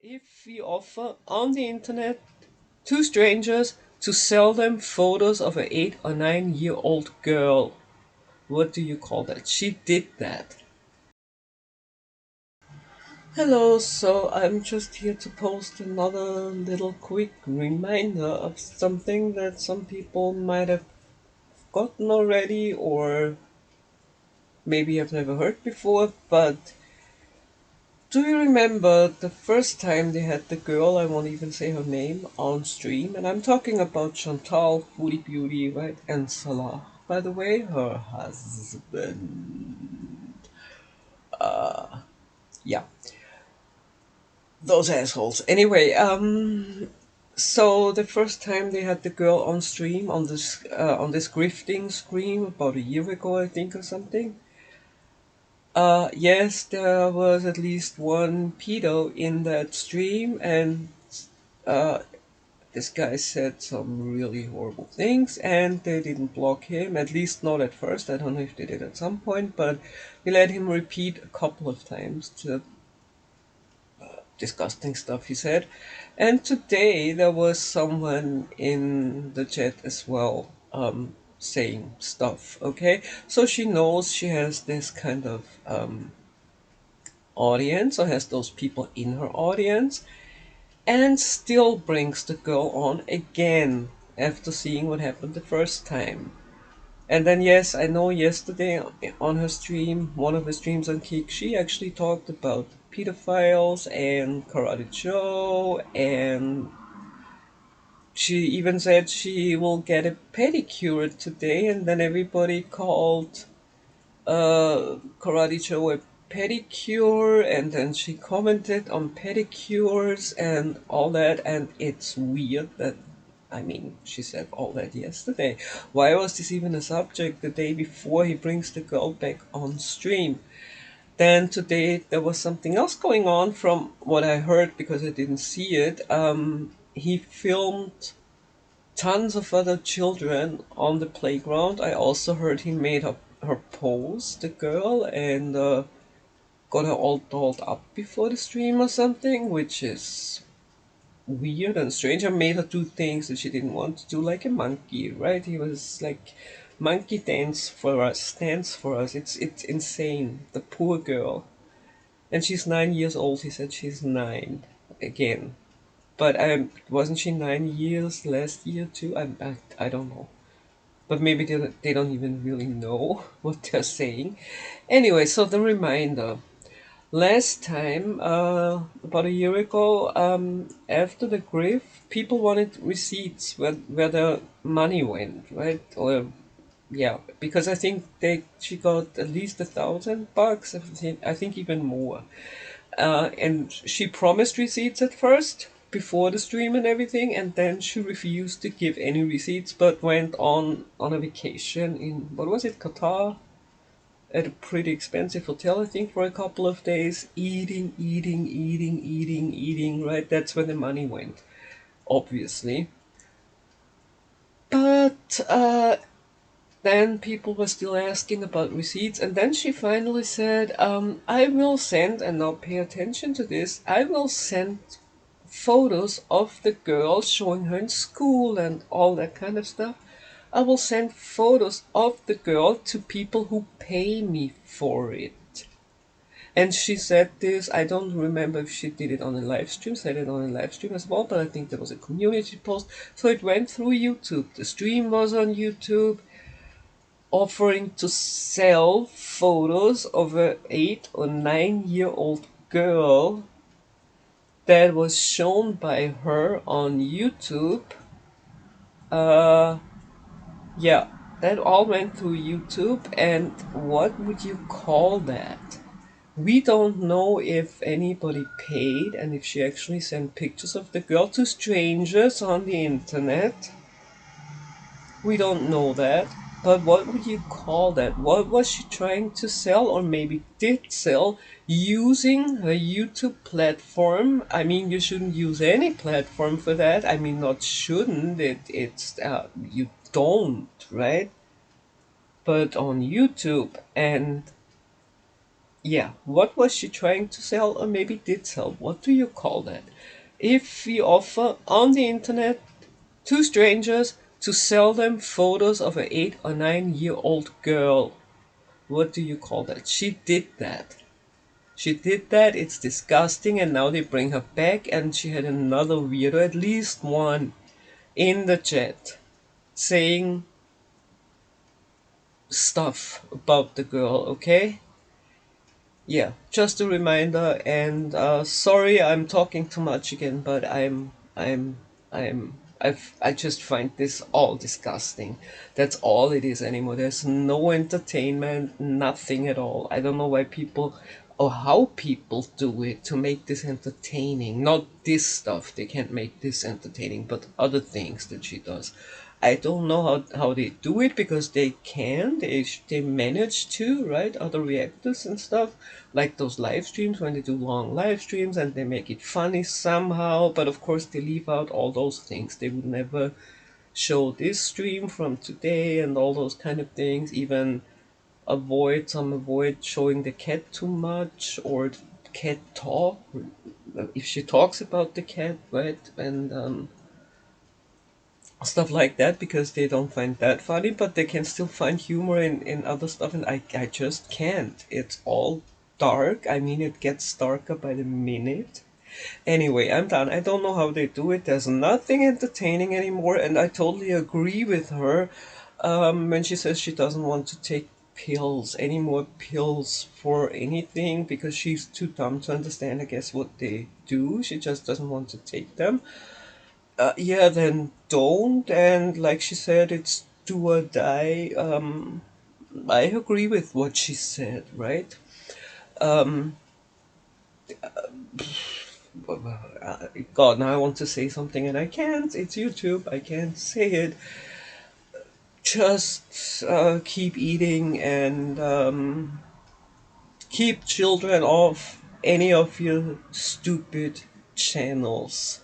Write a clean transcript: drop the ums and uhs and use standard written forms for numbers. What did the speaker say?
If we offer on the internet to strangers to sell them photos of an 8 or 9 year old girl, what do you call that? She did that. Hello, so I'm just here to post another little quick reminder of something that some people might have gotten already or maybe have never heard before, but do you remember the first time they had the girl, I won't even say her name, on stream? And I'm talking about Chantal, Foodie Beauty, right? And Salah. By the way, her husband. Yeah, those assholes. Anyway, so the first time they had the girl on stream on this grifting stream about a year ago, I think, or something. Yes, there was at least one pedo in that stream, and uh, this guy said some really horrible things, and they didn't block him, at least not at first. I don't know if they did at some point, but we let him repeat a couple of times the disgusting stuff he said. And today there was someone in the chat as well, saying stuff, okay? So she knows she has this kind of audience, or has those people in her audience, and still brings the girl on again after seeing what happened the first time. And then, yes, I know yesterday on her stream, one of her streams on Kick, she actually talked about pedophiles and Karate Joe, and she even said she will get a pedicure today, and then everybody called Karate Joe a pedicure, and then she commented on pedicures and all that, and it's weird that, I mean, she said all that yesterday. Why was this even a subject the day before he brings the girl back on stream? Then today there was something else going on from what I heard because I didn't see it. He filmed tons of other children on the playground. I also heard he made her pose, the girl, and got her all dolled up before the stream or something, which is weird and strange. I made her do things that she didn't want to do, like a monkey, right? He was like, monkey dance for us. It's insane. The poor girl. And she's 9 years old. He said she's nine again. But wasn't she 9 years last year too? I don't know. But maybe they don't even really know what they're saying. Anyway, so the reminder. Last time, about a year ago, after the grift, people wanted receipts where the money went, right? Or yeah, because I think she got at least $1,000. I think even more. And she promised receipts at first before the stream and everything, and then she refused to give any receipts, but went on a vacation in, what was it, Qatar, at a pretty expensive hotel, I think, for a couple of days, eating, right? That's where the money went, obviously. But then people were still asking about receipts, and then she finally said, I will send, and now pay attention to this, I will send photos of the girl, showing her in school and all that kind of stuff. I will send photos of the girl to people who pay me for it. And she said this, I don't remember if she did it on a live stream, said it on a live stream as well, but I think there was a community post. So it went through YouTube. The stream was on YouTube, offering to sell photos of a 8 or 9 year old girl that was shown by her on YouTube. Uh, yeah, that all went through YouTube, and what would you call that? We don't know if anybody paid and if she actually sent pictures of the girl to strangers on the internet. We don't know that. But what would you call that? What was she trying to sell, or maybe did sell, using her YouTube platform? I mean, you shouldn't use any platform for that. I mean, not shouldn't, you don't, right? But on YouTube, and Yeah, what was she trying to sell, or maybe did sell? What do you call that? If we offer on the internet to strangers to sell them photos of an 8 or 9 year old girl, what do you call that? She did that. She did that. It's disgusting, and now they bring her back, and she had another weirdo, at least one, in the chat saying stuff about the girl. Okay, yeah, just a reminder. And sorry, I'm talking too much again, but I just find this all disgusting. That's all it is anymore. There's no entertainment, nothing at all. I don't know why people or how people do it to make this entertaining. Not this stuff, they can't make this entertaining, but other things that she does. I don't know how they do it because they can. They manage to, right? Other reactors and stuff, like those live streams when they do long live streams and they make it funny somehow. But of course, they leave out all those things. They would never show this stream from today and all those kind of things. Even avoid showing the cat too much or cat talk. If she talks about the cat, right? And stuff like that because they don't find that funny, but they can still find humor in other stuff, and I just can't. It's all dark. I mean, it gets darker by the minute. Anyway, I'm done. I don't know how they do it. There's nothing entertaining anymore, and I totally agree with her when she says she doesn't want to take pills, any more pills for anything because she's too dumb to understand, I guess, what they do. She just doesn't want to take them. Yeah, then don't. And like she said, it's do or die. I agree with what she said, right? Um, God, now I want to say something and I can't. It's YouTube. I can't say it. Just keep eating and keep children off any of your stupid channels.